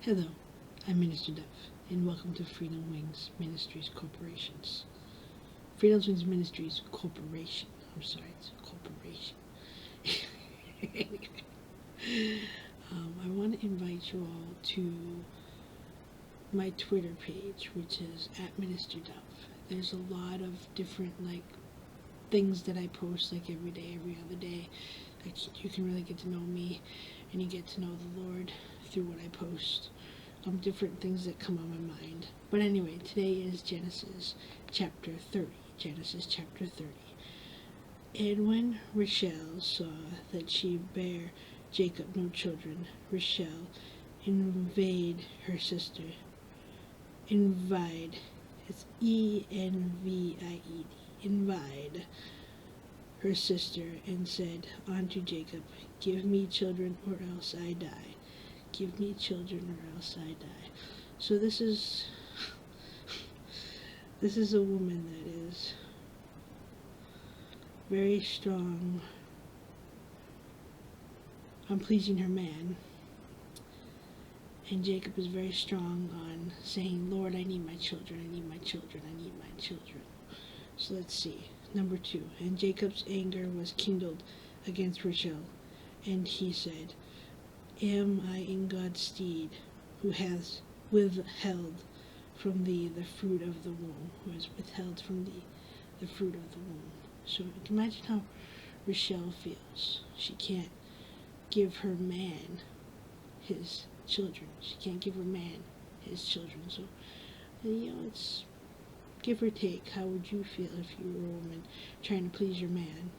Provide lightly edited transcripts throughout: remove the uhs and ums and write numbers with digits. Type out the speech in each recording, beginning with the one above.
Hello, I'm Minister Duff, and welcome to Freedom Wings Ministries Corporations. Freedom Wings Ministries Corporation. I'm sorry, it's a corporation. I want to invite you all to my Twitter page, which is at Minister Duff. There's a lot of different things that I post every day, every other day. You can really get to know me, and you get to know the Lord through what I post. Different things that come on my mind. But anyway, today is Genesis chapter 30. Genesis chapter 30. And when Rachel saw that she bare Jacob no children, Rachel envied her sister. Envied. It's E-N-V-I-E-D. Envied her sister and said unto Jacob, Give me children or else I die. Give me children or else I die. So this is a woman that is very strong on pleasing her man. And Jacob is very strong on saying, Lord, I need my children, I need my children, I need my children. So let's see. Number 2. And Jacob's anger was kindled against Rachel, and he said, Am I in God's stead, who has withheld from thee the fruit of the womb, who has withheld from thee the fruit of the womb. So imagine how Rachel feels. She can't give her man his children. She can't give her man his children. So, it's give or take. How would you feel if you were a woman trying to please your man?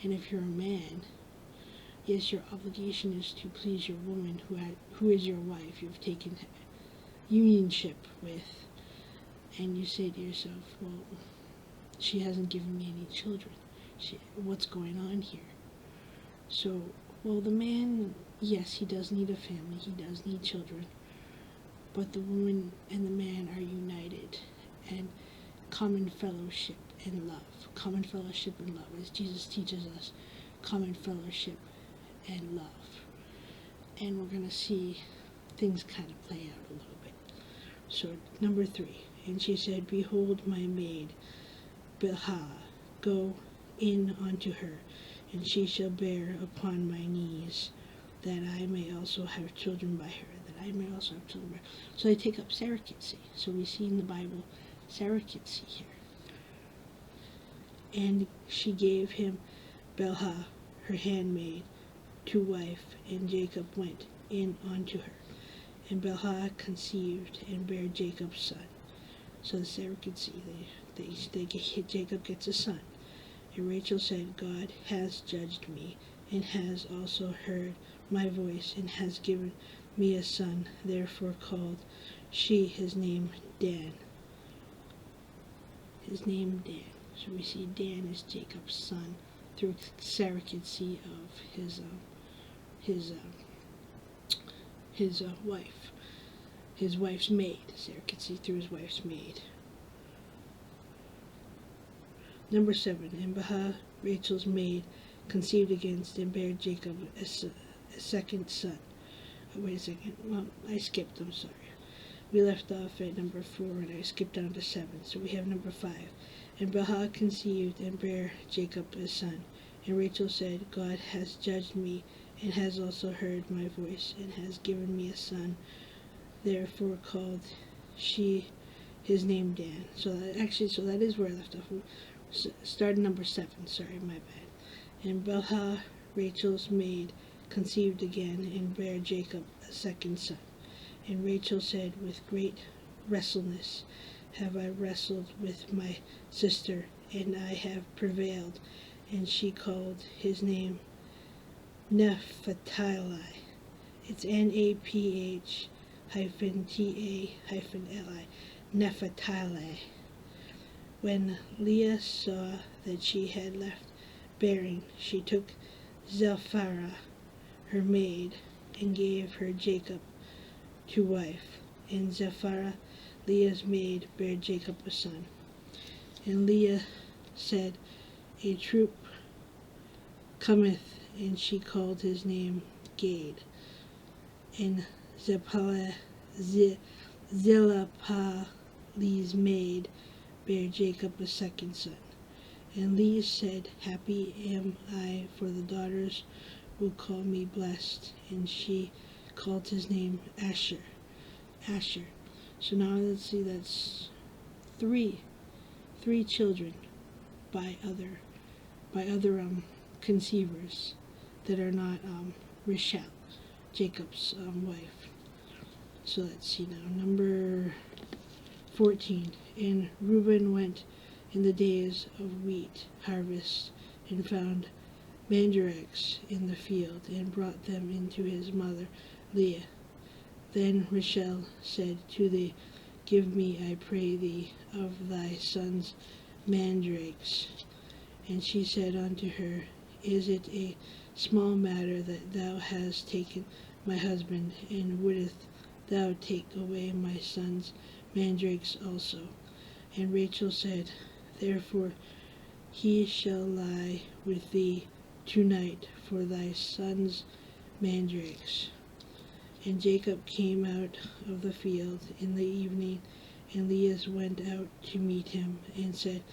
And if you're a man, yes, your obligation is to please your woman who is your wife, you've taken unionship with, and you say to yourself, well, she hasn't given me any children. What's going on here? So, well, the man, yes, he does need a family, he does need children, but the woman and the man are united, and common fellowship and love. Common fellowship and love, as Jesus teaches us, common fellowship and love. And we're going to see things kind of play out a little bit. So, number 3. And she said, Behold my maid, Bilhah, go in unto her, and she shall bear upon my knees, that I may also have children by her, that I may also have children by her. So they take up surrogacy. So we see in the Bible surrogacy here. And she gave him Bilhah, her handmaid, to wife, and Jacob went in unto her. And Bilhah conceived and bare Jacob's son. So the surrogacy, Jacob gets a son. And Rachel said, God has judged me, and has also heard my voice, and has given me a son. Therefore called she his name Dan. His name Dan. So we see Dan is Jacob's son through surrogacy of his wife, his wife's maid. Surrogacy through his wife's maid. Number 7. And Bilhah, Rachel's maid, conceived against and bare Jacob a second son. Oh, wait a second. Well, I skipped. I'm sorry. We left off at number 4, and I skipped down to 7. So we have number 5. And Bilhah conceived and bare Jacob a son. And Rachel said, God has judged me, and has also heard my voice, and has given me a son. Therefore called she his name Dan. So that is where I left off. Started number 7. Sorry, my bad. And Bilhah, Rachel's maid, conceived again, and bare Jacob a second son. And Rachel said, With great wrestleness have I wrestled with my sister, and I have prevailed. And she called his name Naphtali. It's Naphtali. Naphtali. When Leah saw that she had left bearing, she took Zilpah, her maid, and gave her Jacob to wife. And Zilpah, Leah's maid, bare Jacob a son. And Leah said, A troop cometh, and she called his name Gad. And Zilpah's maid, bare Jacob a second son. And Leah said, Happy am I, for the daughters will call me blessed. And she called his name Asher. Asher. So now let's see, that's three children by other conceivers that are not Rachel, Jacob's wife. So let's see now, number 14. And Reuben went in the days of wheat harvest and found mandrake in the field and brought them into his mother Leah. Then Rachel said to thee, Give me, I pray thee, of thy son's mandrakes. And she said unto her, Is it a small matter that thou hast taken my husband, and wouldest thou take away my son's mandrakes also? And Rachel said, Therefore he shall lie with thee tonight for thy son's mandrakes. And Jacob came out of the field in the evening, and Leah went out to meet him, and said,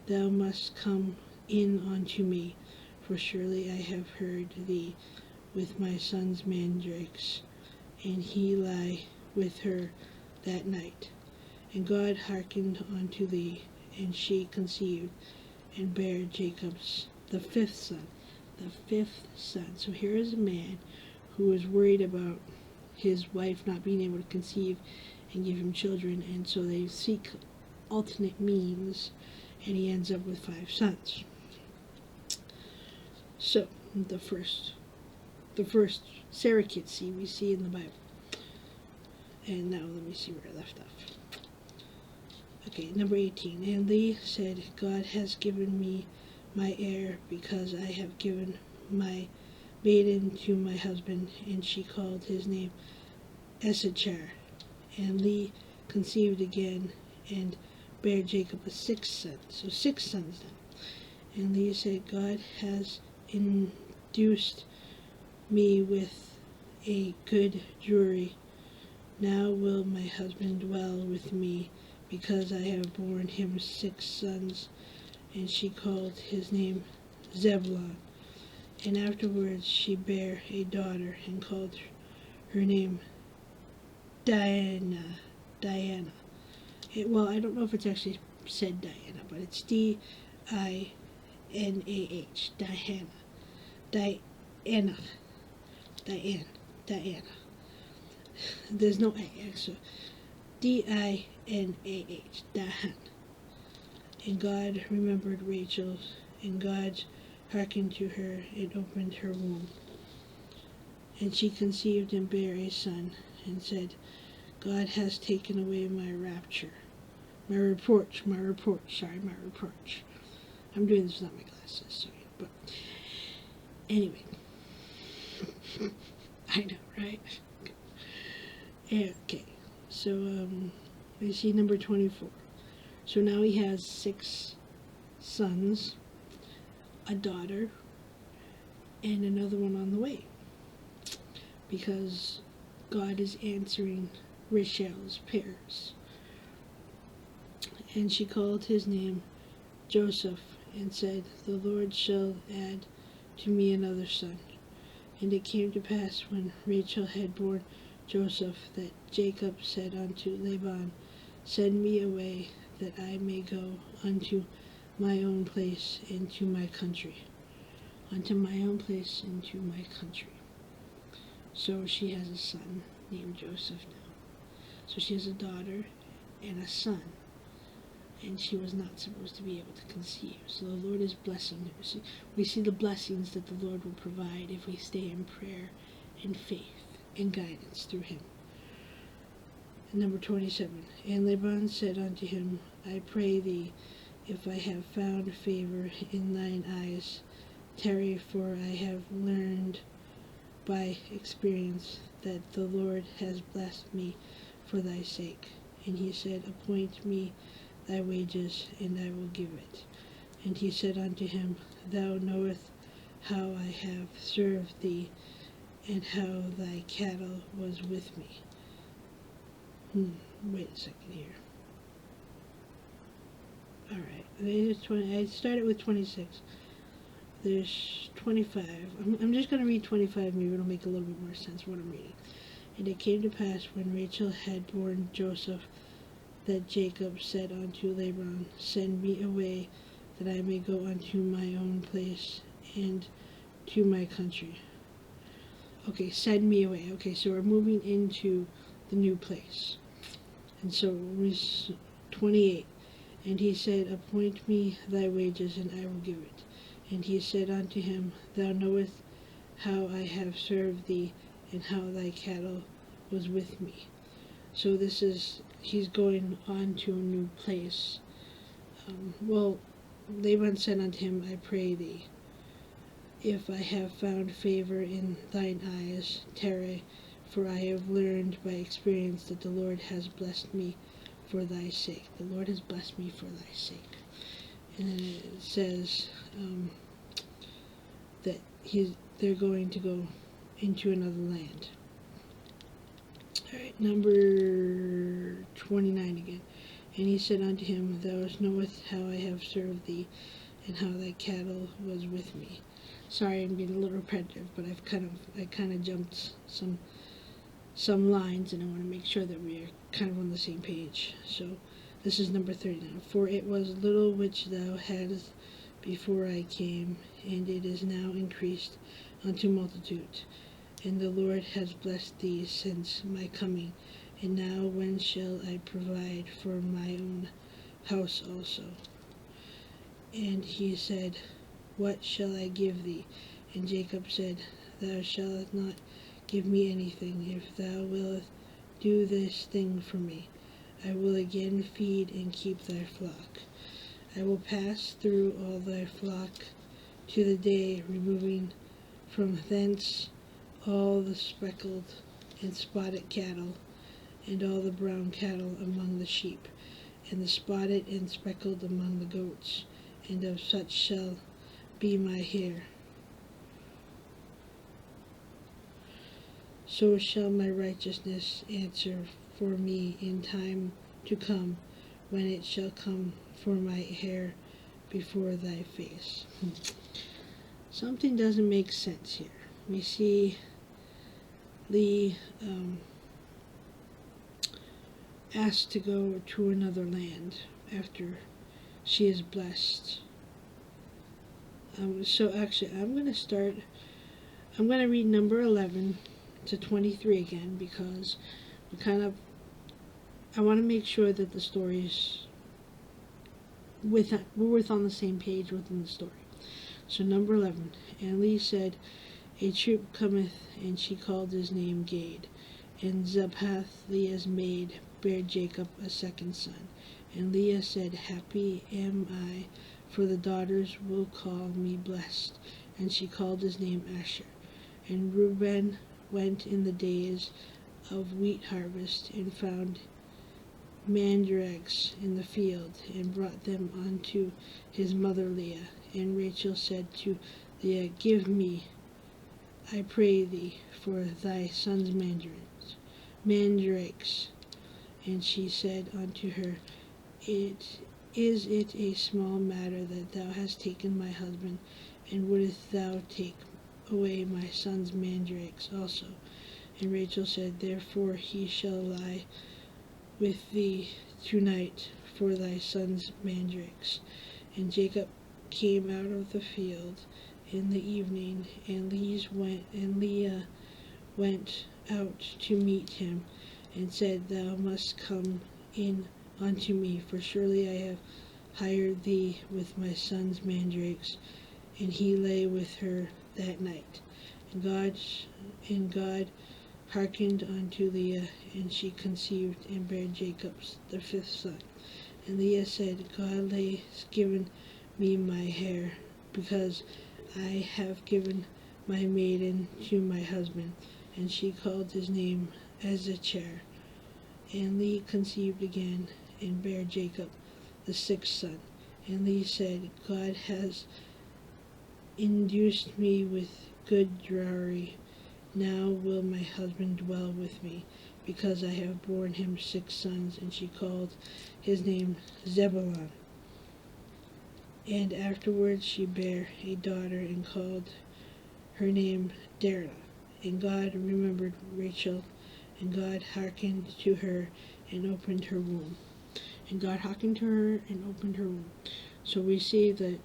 Thou must come in unto me, for surely I have heard thee with my son's mandrakes. And he lay with her that night. And God hearkened unto thee, and she conceived, and bare Jacob's the fifth son. The fifth son. So here is a man who was worried about his wife not being able to conceive and give him children, and so they seek alternate means, and he ends up with 5 sons. So the first surrogacy we see in the Bible. And now let me see where I left off. Okay, number 18. And Leah said, God has given me my heir, because I have given my maiden to my husband. And she called his name Issachar. And Leah conceived again, and bare Jacob a 6th son. So 6 sons then. And Leah said, God has induced me with a good jury. Now will my husband dwell with me, because I have borne him 6 sons. And she called his name Zebulun. And afterwards she bare a daughter, and called her name Diana. Well, I don't know if it's actually said Diana, but it's Dinah. Diana. There's no A, so Dinah. Dahan. And God remembered Rachel, and God hearkened to her, and opened her womb. And she conceived and bare a son, and said, God has taken away my reproach. I'm doing this without my glasses, sorry. But anyway, I know, right? Okay, so we see number 24. So now he has 6 sons, a daughter, and another one on the way, because God is answering Rachel's prayers. And she called his name Joseph, and said, The Lord shall add to me another son. And it came to pass, when Rachel had borne Joseph, that Jacob said unto Laban, Send me away, that I may go unto my own place into my country. Unto my own place into my country. So she has a son named Joseph now. So she has a daughter and a son. And she was not supposed to be able to conceive. So the Lord is blessing her. We see the blessings that the Lord will provide if we stay in prayer and faith and guidance through him. And number 27. And Laban said unto him, I pray thee, if I have found favor in thine eyes, tarry, for I have learned by experience that the Lord has blessed me for thy sake. And he said, Appoint me thy wages, and I will give it. And he said unto him, Thou knowest how I have served thee, and how thy cattle was with me. Wait a second here. Alright, I started with 26. There's 25. I'm just going to read 25, maybe it'll make a little bit more sense what I'm reading. And it came to pass, when Rachel had borne Joseph, that Jacob said unto Laban, Send me away, that I may go unto my own place and to my country. Okay, send me away. Okay, so we're moving into the new place. And so, 28. And he said, Appoint me thy wages, and I will give it. And he said unto him, Thou knowest how I have served thee, and how thy cattle was with me. So he's going on to a new place. Laban said unto him, I pray thee, if I have found favor in thine eyes, tarry, for I have learned by experience that the Lord has blessed me for thy sake. The Lord has blessed me for thy sake. And then it says that they're going to go into another land. Alright, number 29 again. And he said unto him, Thou knowest how I have served thee, and how thy cattle was with me. Sorry, I'm being a little repetitive, but I kind of jumped some lines, and I want to make sure that we are kind of on the same page. So this is number 39. For it was little which thou hadst before I came, and it is now increased unto multitude. And the Lord has blessed thee since my coming. And now when shall I provide for my own house also? And he said, What shall I give thee? And Jacob said, Thou shalt not give me anything. If thou wilt do this thing for me, I will again feed and keep thy flock. I will pass through all thy flock to the day, removing from thence all the speckled and spotted cattle, and all the brown cattle among the sheep, and the spotted and speckled among the goats, and of such shall be my hair. So shall my righteousness answer for me in time to come, when it shall come for my hair before thy face. Something doesn't make sense here. We see Leah asked to go to another land after she is blessed. So actually, I'm going to read number 11 to 23 again, because I want to make sure that the stories we're on the same page within the story. So number 11, and Leah said, A troop cometh, and she called his name Gad. And Zebhath, Leah's maid, bare Jacob a second son. And Leah said, Happy am I, for the daughters will call me blessed. And she called his name Asher. And Reuben went in the days of wheat harvest, and found mandrakes in the field, and brought them unto his mother Leah. And Rachel said to Leah, Give me, I pray thee, for thy son's mandrakes. And she said unto her, Is it a small matter that thou hast taken my husband, and wouldest thou take away my son's mandrakes also? And Rachel said, Therefore he shall lie with thee tonight for thy son's mandrakes. And Jacob came out of the field in the evening, and Leah went out to meet him, and said, Thou must come in unto me, for surely I have hired thee with my son's mandrakes. And he lay with her that night. And God hearkened unto Leah, and she conceived, and bare Jacob the fifth son. And Leah said, God hath given me my hair, because I have given my maiden to my husband. And she called his name Ezechar. And Leah conceived again, and bare Jacob the sixth son. And Leah said, God has induced me with good dowry. Now will my husband dwell with me, because I have borne him 6 sons. And she called his name Zebulun. And afterwards she bare a daughter, and called her name Dara. And God remembered Rachel, and God hearkened to her, and opened her womb. And God hearkened to her, and opened her womb. So we see that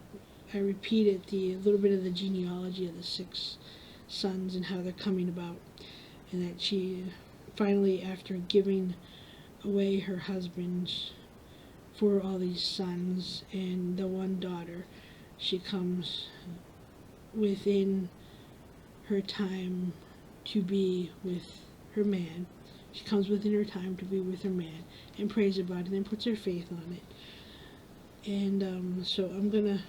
I repeated a little bit of the genealogy of the 6 sons and how they're coming about, and that she finally, after giving away her husband for all these sons and the one daughter, she comes within her time to be with her man. She comes within her time to be with her man and prays about it and then puts her faith on it. And so I'm gonna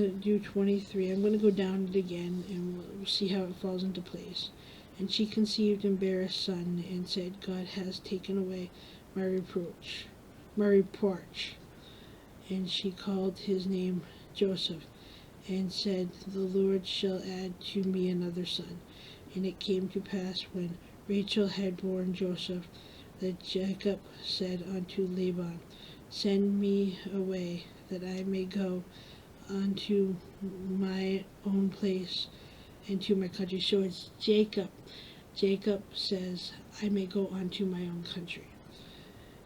do 23. I'm gonna go down it again, and we'll see how it falls into place. And she conceived and bare a son, and said, God has taken away my reproach. And she called his name Joseph, and said, the Lord shall add to me another son. And it came to pass, when Rachel had borne Joseph, that Jacob said unto Laban, send me away, that I may go unto my own place and to my country. So it's Jacob. Jacob says, I may go unto my own country.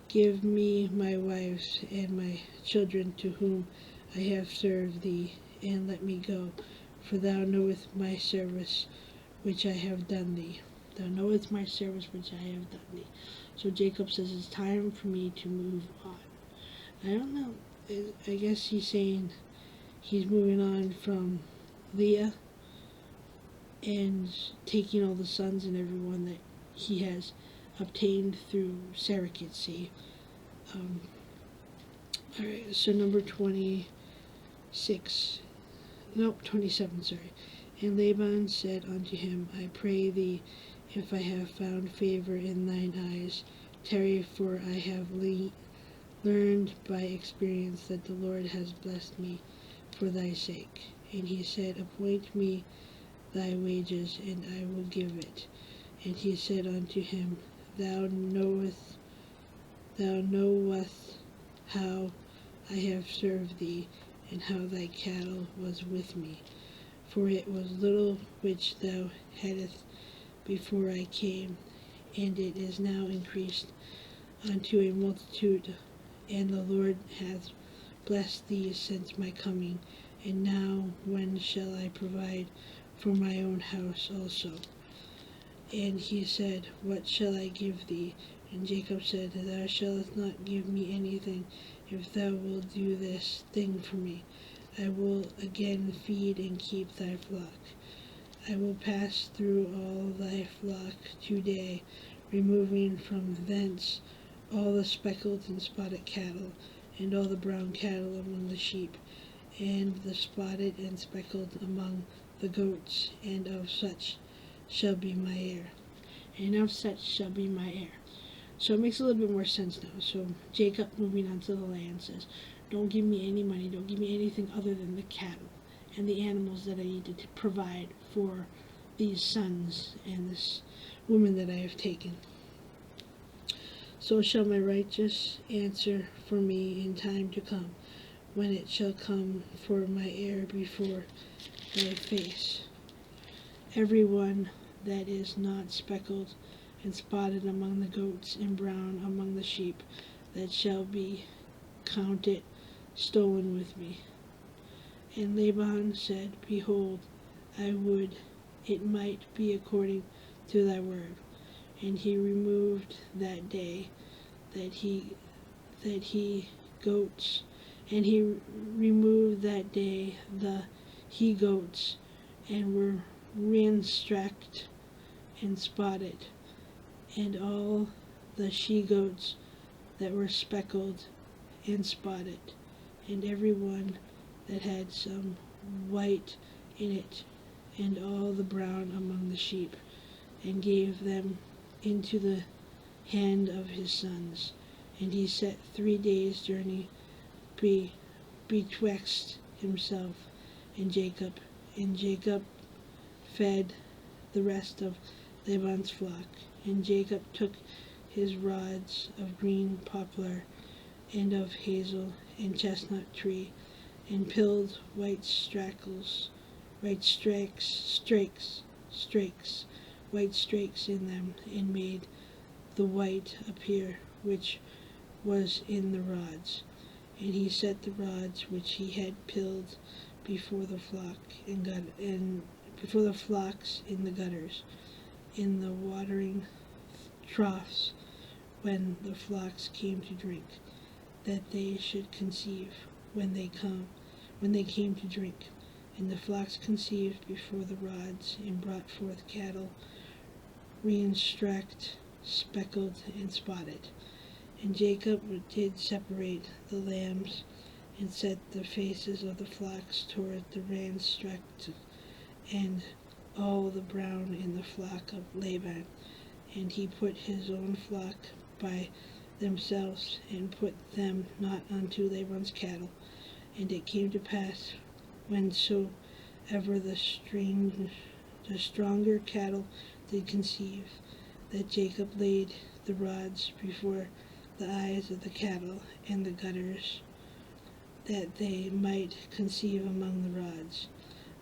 Give me my wives and my children, to whom I have served thee, and let me go, for thou knowest my service which I have done thee. Thou knowest my service which I have done thee. So Jacob says, it's time for me to move on. I don't know. I guess he's saying he's moving on from Leah and taking all the sons and everyone that he has obtained through surrogacy. Alright, so number 27, sorry. And Laban said unto him, I pray thee, if I have found favor in thine eyes, tarry, for I have learned by experience that the Lord has blessed me for thy sake. And he said, appoint me thy wages, and I will give it. And he said unto him, Thou knowest how I have served thee, and how thy cattle was with me. For it was little which thou hadst before I came, and it is now increased unto a multitude. And the Lord hath blessed thee since my coming. And now when shall I provide for my own house also? And he said, What shall I give thee? And Jacob said, Thou shalt not give me anything, if thou wilt do this thing for me. I will again feed and keep thy flock. I will pass through all thy flock today, removing from thence all the speckled and spotted cattle, and all the brown cattle among the sheep, and the spotted and speckled among the goats, and of such shall be my heir. And of such shall be my heir. So it makes a little bit more sense now. So Jacob, moving on to the land, says, don't give me any money, don't give me anything other than the cattle and the animals that I needed to provide for these sons and this woman that I have taken. So shall my righteous answer for me in time to come, when it shall come for my heir before thy face. Every one that is not speckled and spotted among the goats, and brown among the sheep, that shall be counted stolen with me. And Laban said, Behold, I would it might be according to thy word. And he removed that day that he goats, and he removed that day the he goats, and were ransacked and spotted, and all the she goats that were speckled and spotted, and every one that had some white in it, and all the brown among the sheep, and gave them into the hand of his sons. And he set 3 days' journey betwixt himself and Jacob fed the rest of Laban's flock. And Jacob took his rods of green poplar and of hazel and chestnut tree, and peeled white strakes in them, and made the white appear which was in the rods. And he set the rods which he had peeled before the before the flocks in the gutters, in the watering troughs, when the flocks came to drink, that they should conceive when they came to drink. And the flocks conceived before the rods, and brought forth cattle, reinstract, speckled, and spotted. And Jacob did separate the lambs, and set the faces of the flocks toward the reinstract, and all the brown in the flock of Laban. And he put his own flock by themselves, and put them not unto Laban's cattle. And it came to pass, whensoever the stronger cattle did conceive, that Jacob laid the rods before the eyes of the cattle and the gutters, that they might conceive among the rods.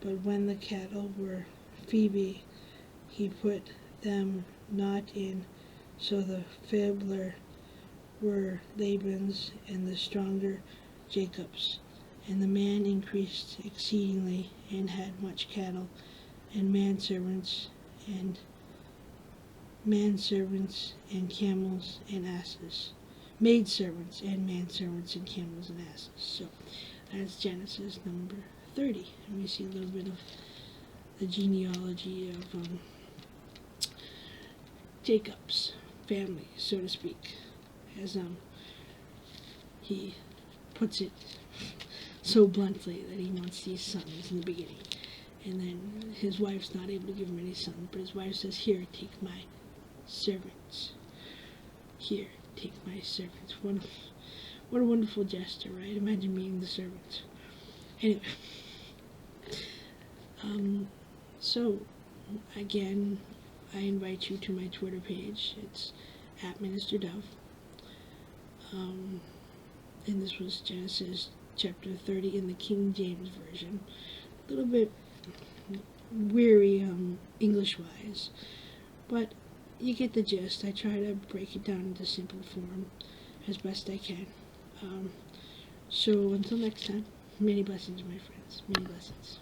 But when the cattle were feeble, he put them not in. So the feebler were Laban's, and the stronger Jacob's. And the man increased exceedingly, and had much cattle, and manservants, and camels and asses. Maidservants and manservants and camels and asses. So that's Genesis number 30. And we see a little bit of the genealogy of Jacob's family, so to speak, as he puts it so bluntly that he wants these sons in the beginning. And then his wife's not able to give him any sons, but his wife says, "Here, take my servants. Here, take my servants." What a wonderful gesture, right? Imagine being the servants. Anyway, so again, I invite you to my Twitter page. It's @MinisterDove. And this was Genesis chapter 30 in the King James Version. A little bit weary English-wise, but you get the gist. I try to break it down into simple form as best I can. So until next time, many blessings, my friends. Many blessings.